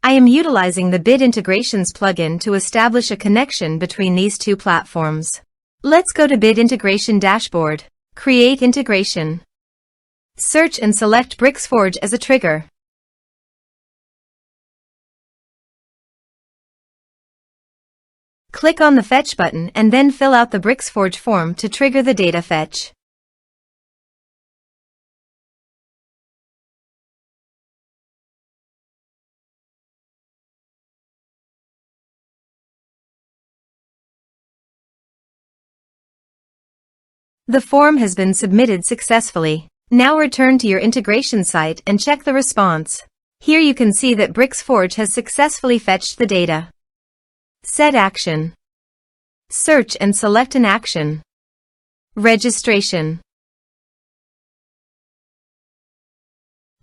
I am utilizing the Bit Integrations plugin to establish a connection between these two platforms. Let's go to Bit Integration Dashboard. Create integration. Search and select Bricksforge as a trigger. Click on the Fetch button and then fill out the Bricksforge form to trigger the data fetch. The form has been submitted successfully. Now return to your integration site and check the response. Here you can see that Bricksforge has successfully fetched the data. Set action. Search and select an action. Registration.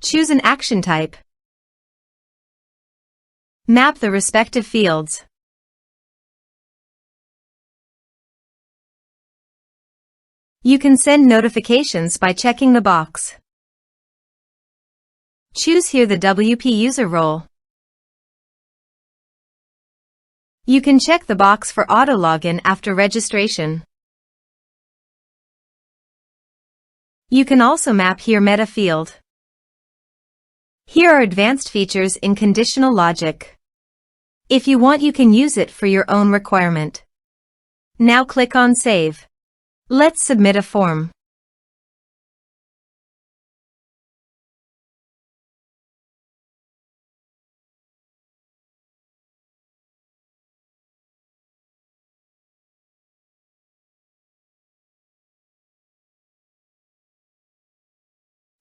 Choose an action type. Map the respective fields. You can send notifications by checking the box. Choose here the WP user role. You can check the box for auto login after registration. You can also map here meta field. Here are advanced features in conditional logic. If you want, you can use it for your own requirement. Now click on Save. Let's submit a form.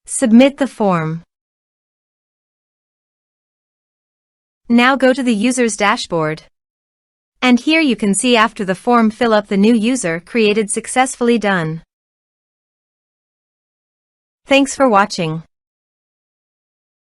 Submit the form. Now go to the user's dashboard. And here you can see after the form fill up the new user created successfully done. Thanks for watching.